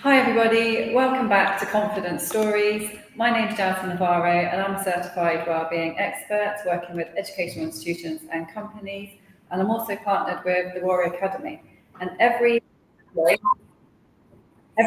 Hi everybody, welcome back to Confidence Stories. My name is Jasmine Navarro and I'm a certified wellbeing expert working with educational institutions and companies, and I'm also partnered with the Warrior Academy. And every Friday I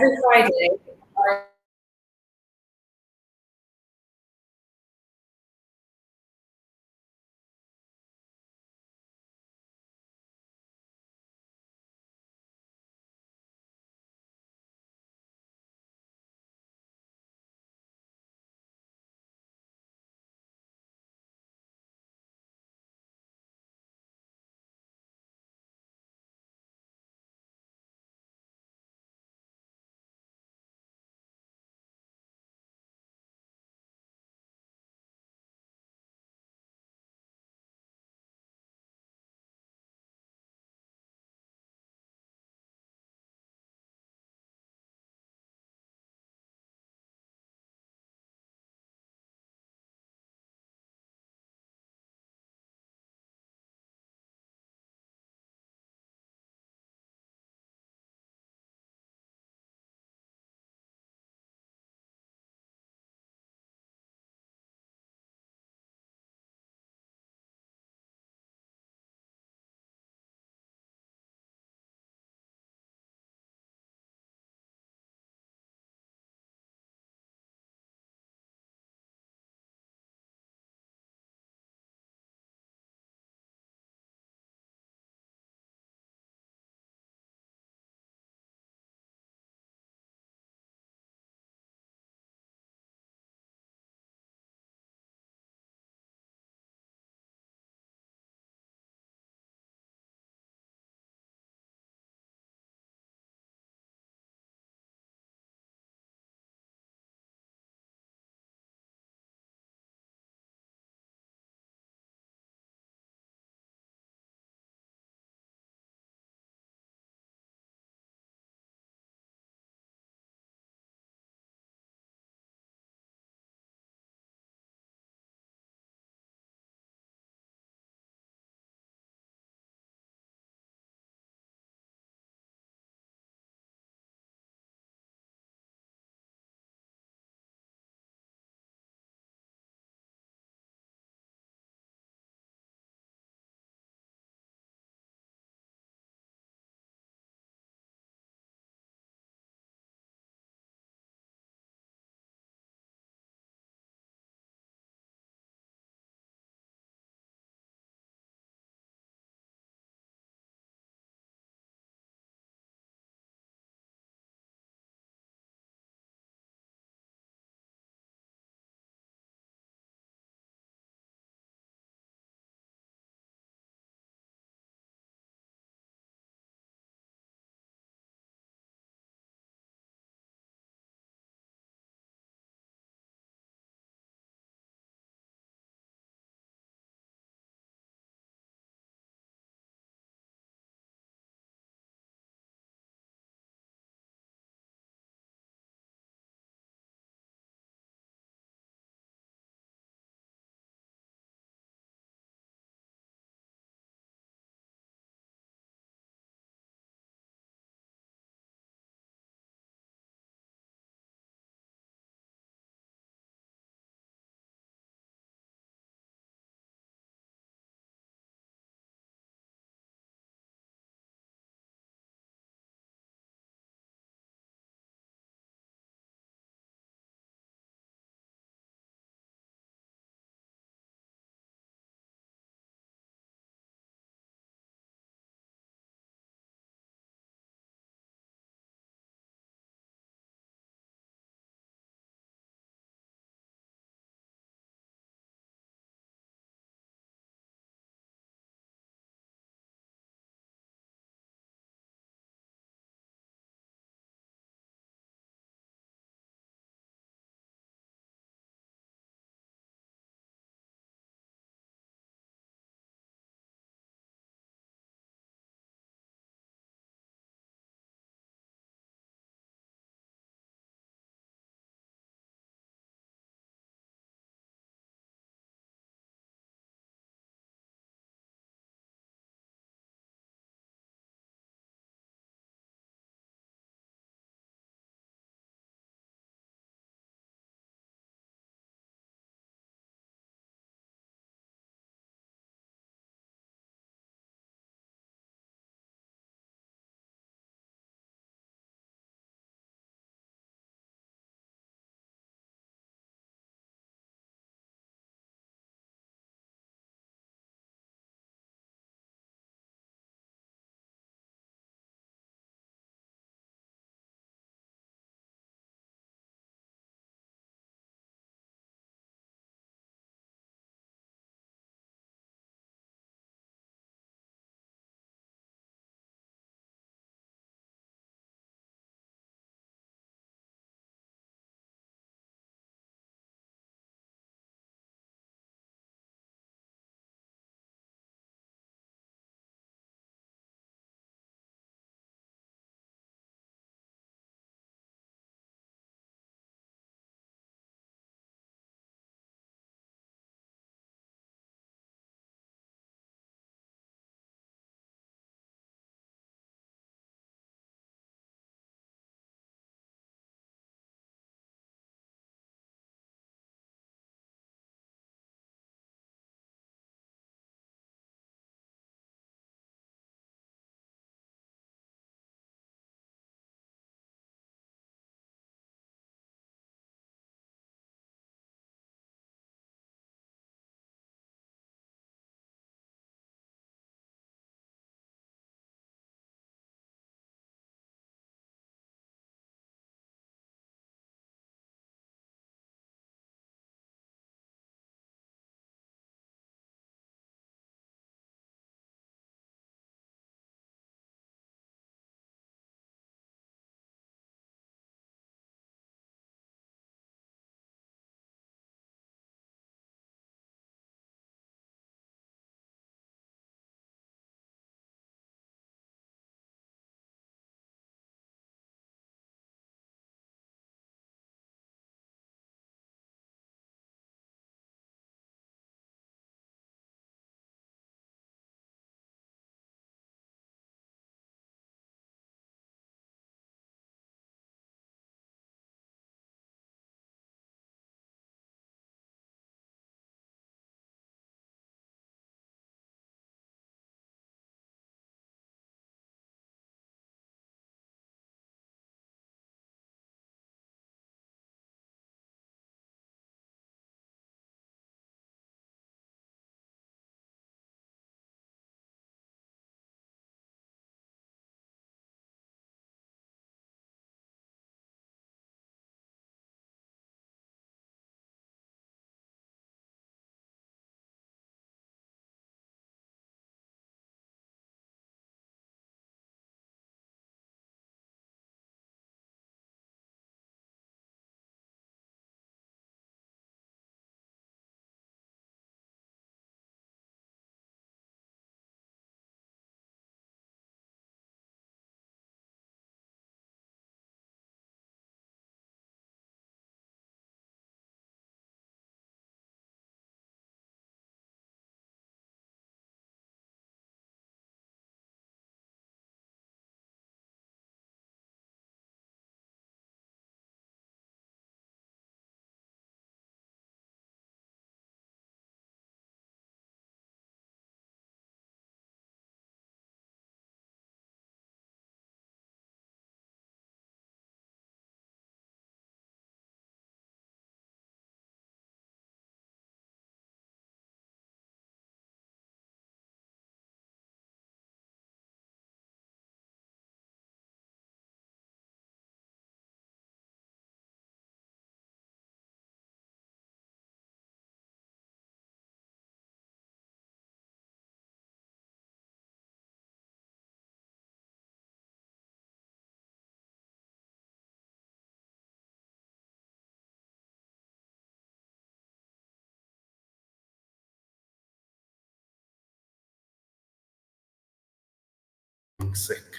sick,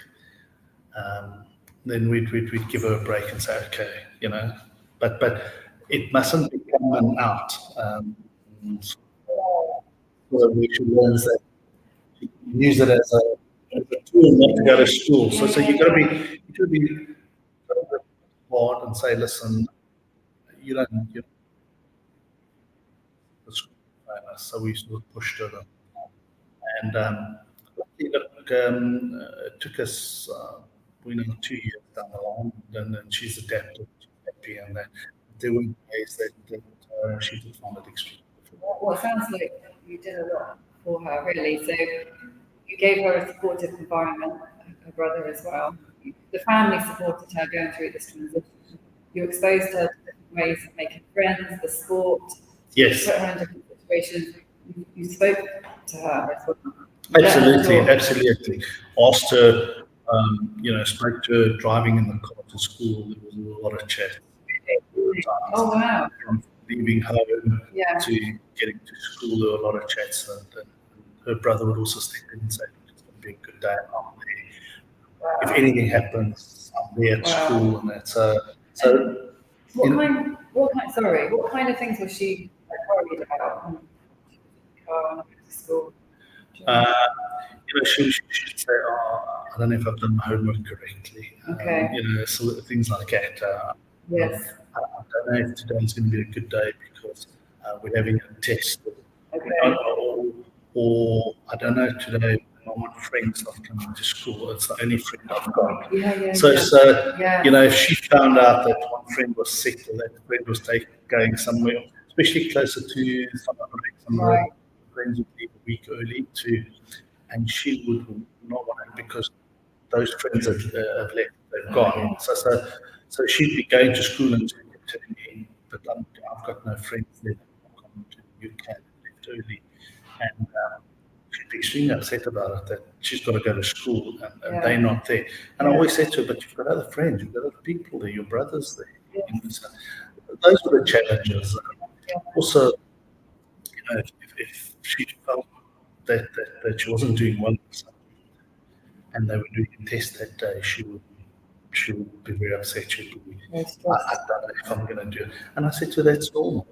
then we'd give her a break and say, okay, but it mustn't become an out. So we should learn that use it as a tool not to go to school. So you got to be hard and say, listen, you don't the school famous. So we sort of pushed her, and look, it took us we know 2 years down the line, and then she's adapted, she's happy, and that there were days that she did find it extremely difficult. Well, it sounds like you did a lot for her, really. So you gave her a supportive environment, her brother as well. The family supported her going through this transition. You exposed her to different ways of making friends, the sport. Yes. Put her in different situations. You spoke to her as well. Absolutely. Asked her, spoke to her driving in the car to school. There was a lot of chat. Oh, wow. From leaving home to getting to school, there were a lot of chats. And her brother would also step in and say, it's going to be a good day. I'm there. Wow. If anything happens, I'm there at school. And that's what kind of things was she worried about? School. She should say, I don't know if I've done my homework correctly. Okay. So things like that. Yes. I don't know if today's going to be a good day because we're having a test. Okay. Or I don't know today. I want friends not coming to school. It's the only friend I've got. So if she found out that one friend was sick or that friend was going somewhere, especially closer to summer break, some friends would leave a week early and she would not want it because those friends have left, they've gone. So she'd be going to school and telling me, but I've got no friends there. I'm coming to the UK, left early, and she'd be extremely upset about it, that she's got to go to school and they're not there. And I always said to her, but you've got other friends, you've got other people there, your brother's there. So those were the challenges. Also, if she felt that she wasn't doing well and they were doing a test that day, she would be very upset. She'd be, I don't know if I'm going to do it. And I said to her, that's normal.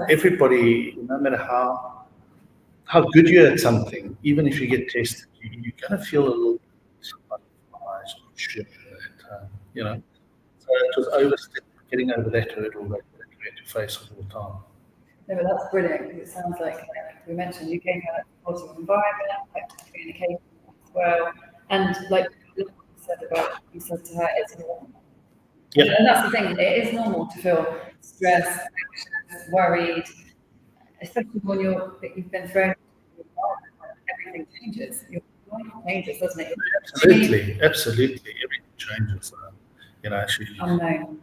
Everybody, no matter how good you're at something, even if you get tested, you're going to feel a little shit at that. So it was getting over that hurdle that we had to face all the time. No, but that's brilliant because it sounds like we mentioned you gave her a positive environment, communication as well, and like you said to her, it's normal. Yeah. And that's the thing; it is normal to feel stressed, anxious, worried, especially when you've been thrown into the environment. Everything changes. Your life changes, doesn't it? Absolutely, everything changes.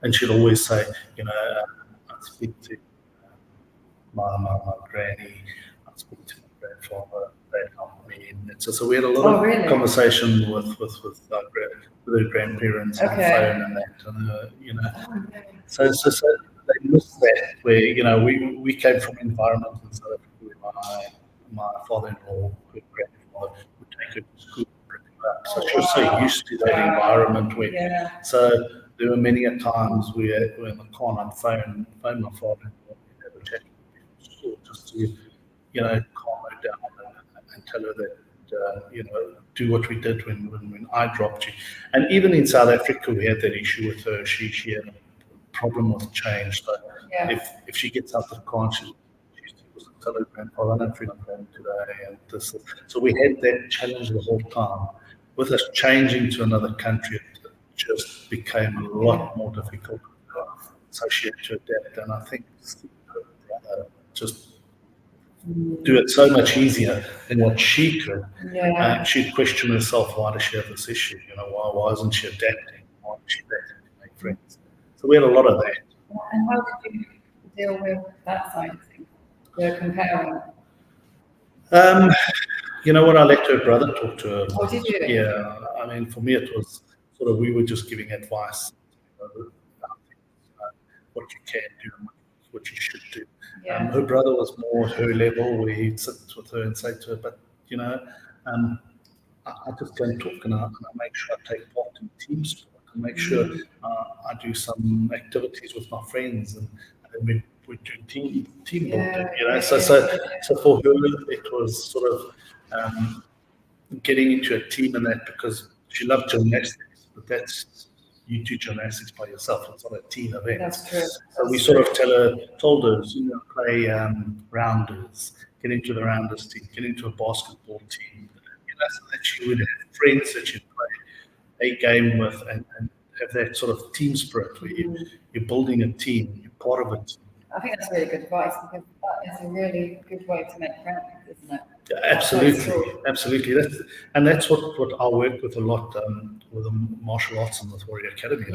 And she'd always say, I'd speak to my granny, I'd speak to my grandfather, they'd help me. And so we had a lot of conversation with her grandparents on the phone and that. So they missed that where, we came from an environment in South Africa where my father-in-law, her grandfather, would take her to school. So she was so used to that environment where, so there were many a times we were in the car and I'd phone my father and have a chat with school just to, calm her down and tell her that, do what we did when I dropped you. And even in South Africa, we had that issue with her. She had a problem with change. So if she gets out of the car, she tell her grandfather, I don't feel like going today. And this. So we had that challenge the whole time. With us changing to another country, it just became a lot more difficult. So she had to adapt, and I think just do it so much easier than what she could. She'd question herself, why does she have this issue? Why isn't she adapting? Why is she adapting to make friends? So we had a lot of that. And how did you deal with that side of things? The comparing. You know what? I let her brother talk to her. Oh, did you? Yeah. I mean, for me, it was sort of we were just giving advice, what you can do and what you should do. Her brother was more at her level, where he'd sit with her and say to her, "But I just go and talk, and I make sure I take part in team sport, and make sure I do some activities with my friends, and then we do team building. So for her it was sort of getting into a team and that, because she loved gymnastics, but you do gymnastics by yourself. It's not a team event. That's true. So we sort of told her, play rounders, get into the rounders team, get into a basketball team, so that she would have friends that she'd play a game with, and have that sort of team spirit where you're building a team, you're part of it. I think that's really good advice, because that is a really good way to make friends, isn't it? Absolutely. That's what I work with a lot with the martial arts and with Warrior Academy.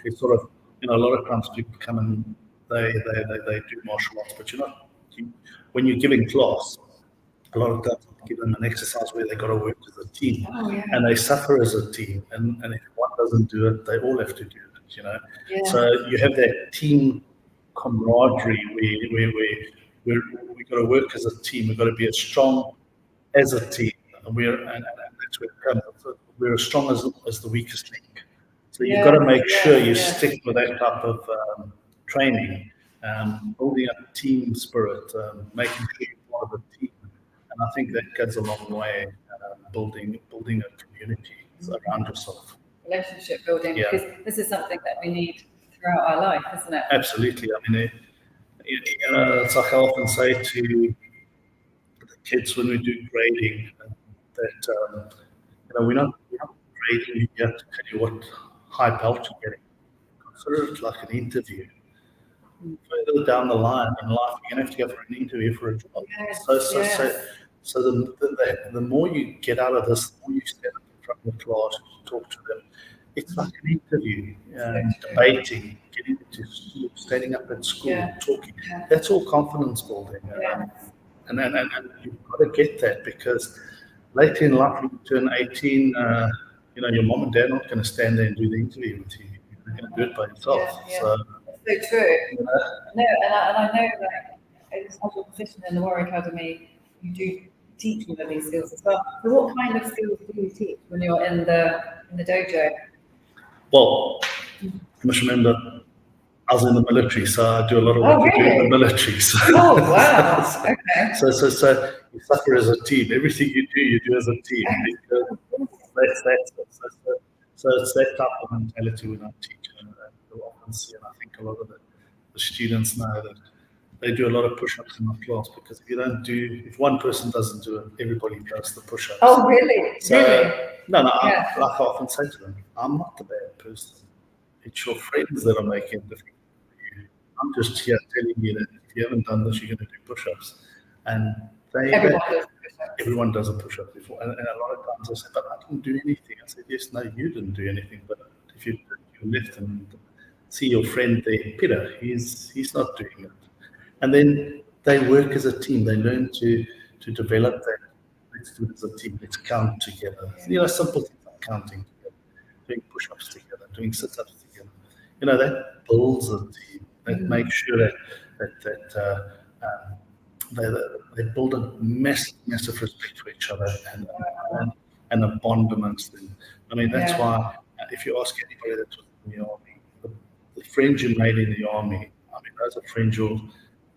It's sort of, a lot of times people come and they do martial arts, but when you're giving class, a lot of times give them an exercise where they got to work as a team, and they suffer as a team, and if one doesn't do it, they all have to do it. So you have that team camaraderie where we've got to work as a team. We've got to be as strong as a team, and that's where it comes. So we're as strong as the weakest link. So you've got to make sure you stick with that type of training, building up team spirit, making sure you're part of a team. And I think that goes a long way, building a community around yourself. Relationship building, because this is something that we need throughout our life, isn't it? Absolutely. I mean, it's like I often say to the kids when we do grading, that we're not grading you have to tell you what high belt you're getting. Consider it like an interview. Further down the line in life, you're going to have to go for an interview for a job. So the more you get out of this, the more you stand up in front of the class, talk to them. It's like an interview, debating, getting into school, standing up at school, talking. That's all confidence building. And you've got to get that, because later in life, when you turn 18, your mom and dad are not going to stand there and do the interview with you. You're going to do it by yourself. So true. No, and I know that as your position in the Warrior Academy, you do teach all of these skills as well. So what kind of skills do you teach when you're in the dojo? Well, you must remember, I was in the military, so I do a lot of work in the military. So, wow! Okay. So you suffer as a team. Everything you do as a team. So it's that type of mentality when I teach. You'll often see, and I think a lot of the students know that they do a lot of push-ups in my class, because if one person doesn't do it, everybody does the push-ups. Oh, really? So, no, like I often say to them, I'm not the bad person. It's your friends that are making it difficult for you. I'm just here telling you that if you haven't done this, you're going to do push-ups. And everyone does a push-up before. And a lot of times I say, but I didn't do anything. I said, yes, no, you didn't do anything. But if you left and see your friend there, Peter, he's not doing it. And then they work as a team. They learn to develop that. Let's do it as a team. Let's count together. Simple things like counting together, doing push-ups together, doing sit-ups together. That builds a team. That makes sure that they build a massive respect for each other and a bond amongst them. I mean, that's why if you ask anybody that was in the army, the friends you made in the army, I mean, those are friends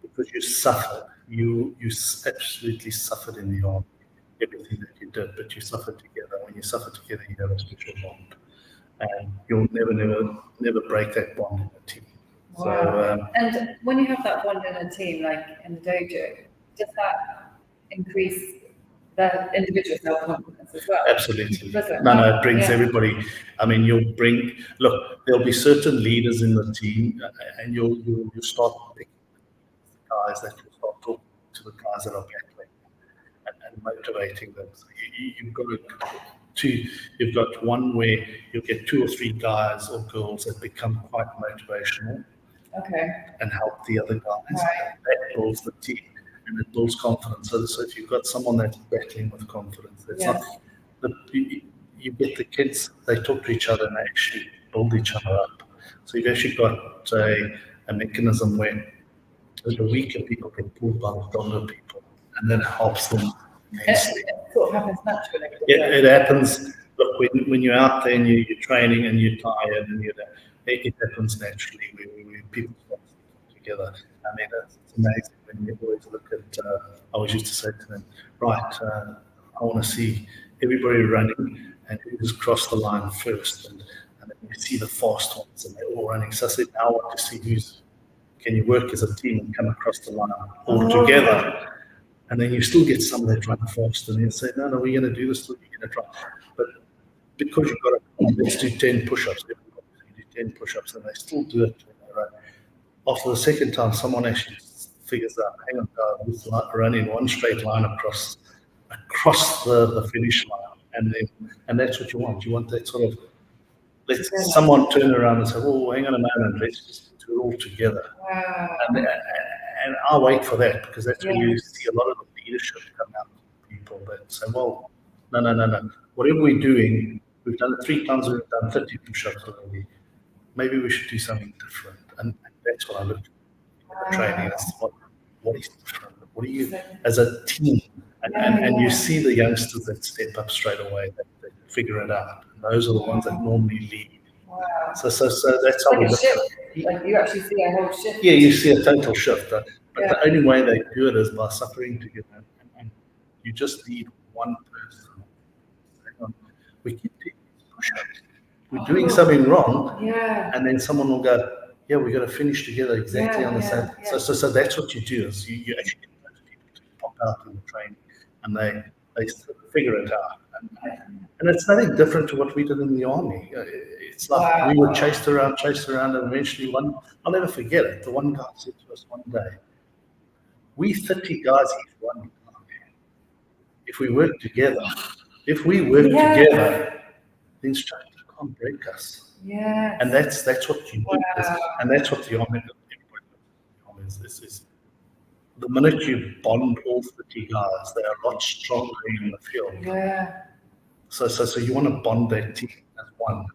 because you suffered. You absolutely suffered in the army, everything that you did, but you suffered together. When you suffer together, you have a special bond, and you'll never break that bond in a team. Wow. So, and when you have that bond in a team, like in the dojo, does that increase the individual self-confidence as well? Absolutely. No, it brings everybody. I mean, there'll be certain leaders in the team, and you'll start picking the guys that will start talking to the guys that are battling and motivating them. So you've got one where you'll get 2 or 3 guys or girls that become quite motivational. Okay. And help the other guys. Right. That builds the team and it builds confidence. So if you've got someone that's battling with confidence, it's not you get the kids, they talk to each other and they actually build each other up. So you've actually got a mechanism where the weaker people get pulled by the stronger people, and that helps them intensely. It sort of happens naturally. It happens. Look, when you're out there and you're training and you're tired and it happens naturally when people start together. I mean, it's amazing when you always look at. I always used to say to them, right, I want to see everybody running and who's crossed the line first, and then you see the fast ones and they're all running. So I said, I want to see can you work as a team and come across the line all together. And then you still get some that run fast, and you say, no, we're going to do this, we're going to try. But because you've got to, let's do 10 push-ups. You do 10 push-ups, and they still do it when they run. After the second time, someone actually figures out, hang on, this run in one straight line across the finish line, and that's what you want. You want that sort of, let's someone turn around and say, oh, hang on a moment, let's just do it all together. Wow. And I'll wait for that, because that's when you see a lot of the leadership come out of people that say, well, no. Whatever we're doing, we've done it 3 times, we've done 30 push-ups already. Maybe we should do something different. And that's what I look at training. Is what is different? What are you, as a team? And you see the youngsters that step up straight away, that figure it out. And those are the ones that normally lead. Wow. So that's how we look at it. Like you actually see a whole shift. Yeah, you see a total shift. But the only way they do it is by suffering together. And you just need one person. We keep doing push-ups. We're doing something wrong. Yeah. And then someone will go, yeah, we're going to finish together exactly on the same. Yeah. So that's what you do, is you actually get those people to pop out in the training, and they figure it out. And it's nothing different to what we did in the army. It's like we were chased around, and eventually I'll never forget it. The one guy said to us one day, we 30 guys each one time. If we work together, the instructor can't break us. Yeah. And that's what you do. And that's what the army is. The minute you bond all 30 guys, they are a lot stronger in the field. Yeah. So you want to bond that team as one.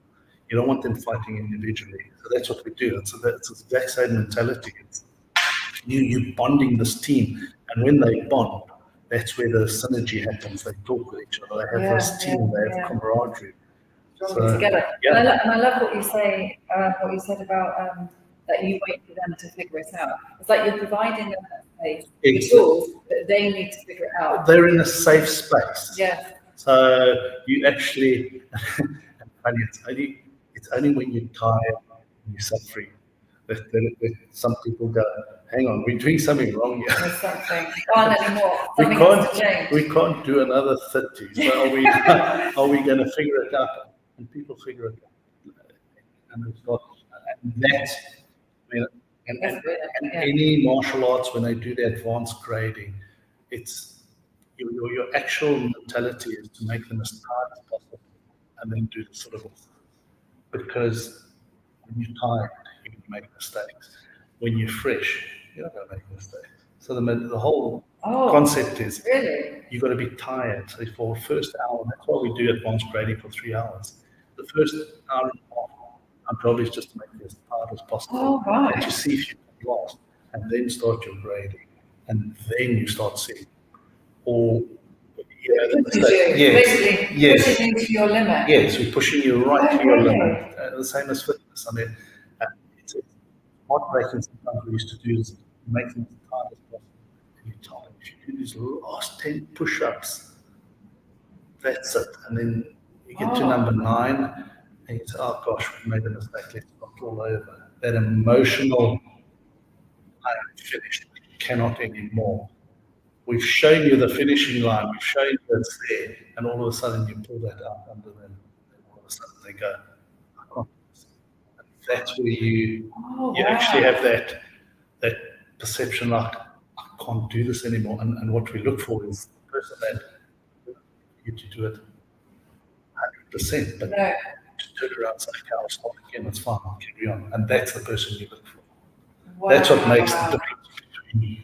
You don't want them fighting individually. So that's what we do. That's the exact same mentality. It's you bonding this team, and when they bond, that's where the synergy happens. They talk with each other. They have this team. They have camaraderie. Together. Yeah. And I love what you say. What you said about that you wait for them to figure it out. It's like you're providing them that space, the tools, but they need to figure it out. They're in a safe space. Yeah. So you actually, it's only when you're tired and you're suffering that some people go, hang on, we're doing something wrong here. There's something. Can't anymore. Something has to change. We can't do another 30. So are we going to figure it out? And people figure it out. And it's not, and that's, and any martial arts, when they do the advanced grading, it's your actual mentality is to make them as tired as possible, and then do the sort of, because when you're tired, you're going to make mistakes. When you're fresh, you're not going to make mistakes. So the whole concept is you've got to be tired. So for the first hour, that's why we do advanced grading for 3 hours. The first hour and a half, our job is just to make you as tired as possible, and to see if you can last, and then start your grading, and then you start seeing all. Yes, pushing you to your limit. Yes, we're pushing you right to your limit. The same as fitness. I mean, it's heartbreaking sometimes. We used to do this, make them as tired as possible. And you're tired. If you do these last 10 push-ups, that's it. And then you get to number 9, and you say, oh gosh, we made a mistake. Let's start all over. That emotional, I am finished. Cannot anymore. We've shown you the finishing line. We've shown you it's there, and all of a sudden you pull that out under them, and all of a sudden they go, I can't do this. And that's where you actually have that perception like, I can't do this anymore. And what we look for is the person that you to do it 100%, but to turn around and say, okay, I'll start again. It's fine. I'll carry on. And that's the person you look for. That's what makes the difference between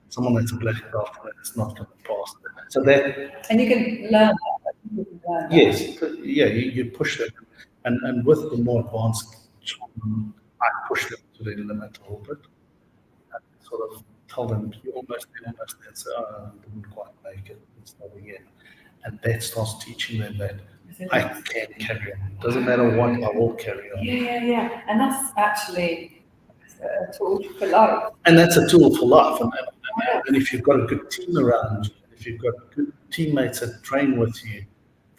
someone that's a black belt and that's not going to pass. So that, and you can learn that. Yes, you push them, and with the more advanced, I push them to their limit a little bit, and sort of tell them, you're almost there, and say, oh, I didn't quite make it, it's not again. And that starts teaching them that I can carry on. Doesn't matter what, I will carry on. Yeah. And that's actually a tool for life. And that's a tool for life. And if you've got a good team around you, if you've got good teammates that train with you,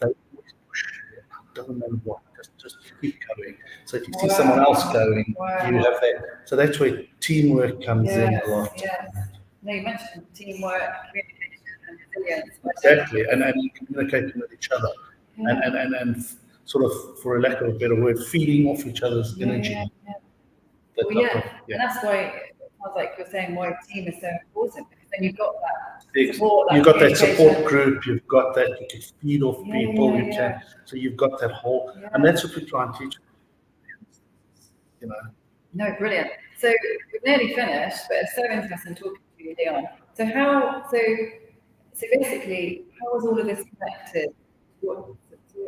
they always push you. It doesn't matter what, just keep going. So if you see someone else going, you have that. So that's where teamwork comes in a lot. Yes. No, you mentioned teamwork, communication, and resilience. Exactly, and communicating with each other, and sort of, for a lack of a better word, feeding off each other's energy. And that's why it sounds like you're saying why team is so important, because then you've got that support. You've got that support group. You've got that you can feed off people. You can, so you've got that whole, and that's what we try and teach. You know. No, brilliant. So we've nearly finished, but it's so interesting talking to you, Leon. So basically, how is all of this connected?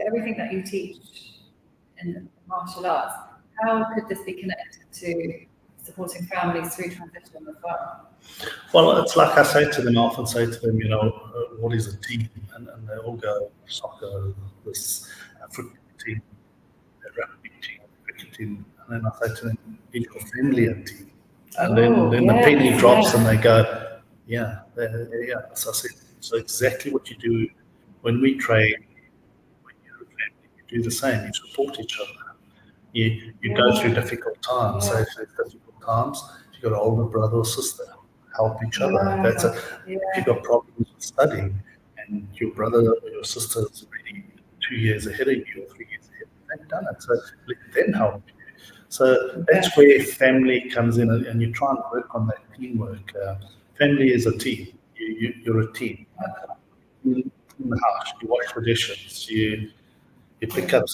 Everything that you teach in martial arts, how could this be connected to supporting families through transition as well? Well, it's like I say to them, I often say to them, what is a team? And they all go, soccer, this football team, rugby team, cricket team. And then I say to them, is your family a team? And then the penny drops and they go, yeah. So I said, so exactly what you do when we train, when you're a family, you do the same. You support each other. You go through difficult times. So if there's difficult times, if you've got an older brother or sister, help each other. If you've got problems with studying and your brother or your sister is already 2 years ahead of you or 3 years ahead, they've done it. So let them help you. So that's where family comes in, and you try and work on that teamwork. Family is a team. You're a team. In the house, you wash the dishes, you pick up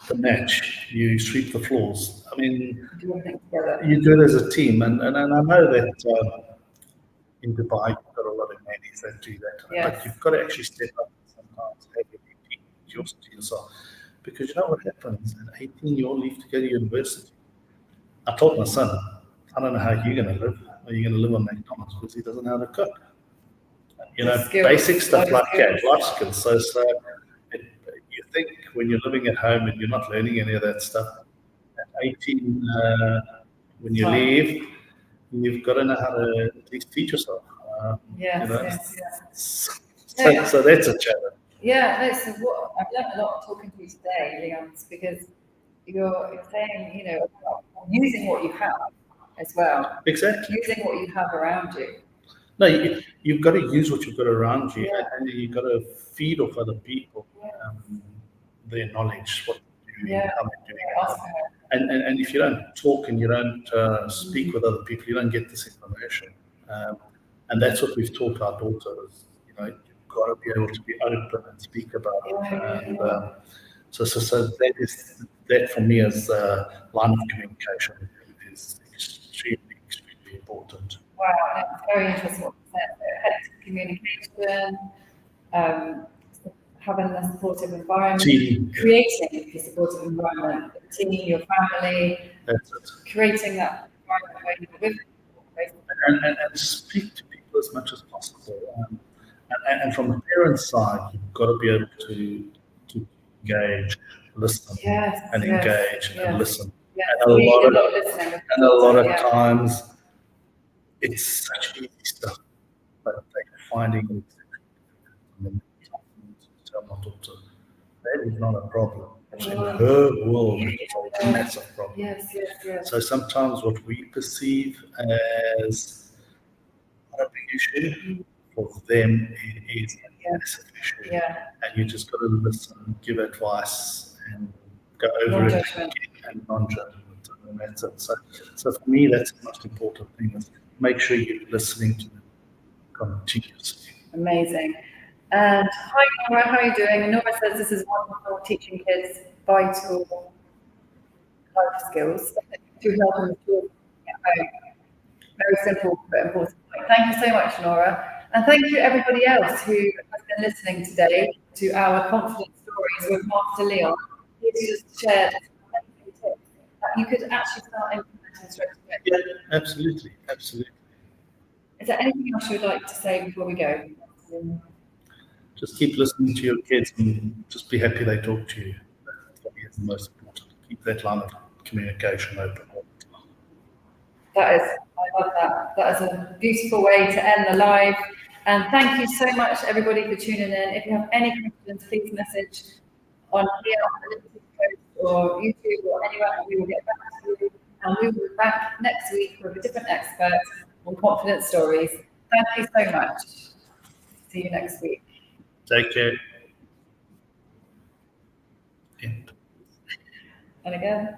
the match, you sweep the floors. I mean, you do it as a team, and I know that in Dubai you've got a lot of nannies that do that, but you've got to actually step up sometimes, have your team just to yourself, because you know what happens? At 18, you all leave to go to university. I told my son, I don't know how you're going to live. Are you going to live on McDonald's because he doesn't know how to cook? Basic stuff like that, life skills. So you think when you're living at home and you're not learning any of that stuff, at 18, when you leave, you've got to know how to at least teach yourself. So that's a challenge. Yeah, no, so what I've learned a lot talking to you today, Leon, because you're saying, about using what you have as well. Exactly. Using what you have around you. No, you've got to use what you've got around you, and you've got to feed off other people their knowledge, what they're doing, how they're doing it. And if you don't talk and you don't speak with other people, you don't get this information. And that's what we've taught our daughters. You've got to be able to be open and speak about it. And so that for me is line of communication is extremely important. Wow, that's very interesting what you said. Effective communication, having a supportive environment, creating a supportive environment, the team, your family, creating that environment where you live with. And speak to people as much as possible. And from the parents' side, you've got to be able to engage, listen, engage and listen. Yes. And a lot of times, it's such easy stuff, but finding it, tell my daughter, that is not a problem. In her world, it's a massive problem. Yes. So sometimes what we perceive as not a big issue, for them it is a massive issue. And you just got to listen, give advice, and go over it and non-judgment. And that's it. So for me, that's the most important thing, is make sure you're listening to them continuously. Amazing. And hi, Nora, how are you doing? And Nora says this is wonderful, teaching kids vital life skills to help them at home. Very simple but important point. Thank you so much, Nora. And thank you everybody else who has been listening today to our confidence stories with Master Leon. He just shared tips that you could actually start implementing straight away. Yeah, absolutely. Is there anything else you would like to say before we go? Just keep listening to your kids and just be happy they talk to you. That is the most important. Keep that line of communication open. That is, I love that. That is a beautiful way to end the live. And thank you so much, everybody, for tuning in. If you have any questions, please message on here on the LinkedIn post or YouTube or anywhere, and we will get back to you. And we will be back next week with a different expert on confidence stories. Thank you so much. See you next week. Take care. End. And again.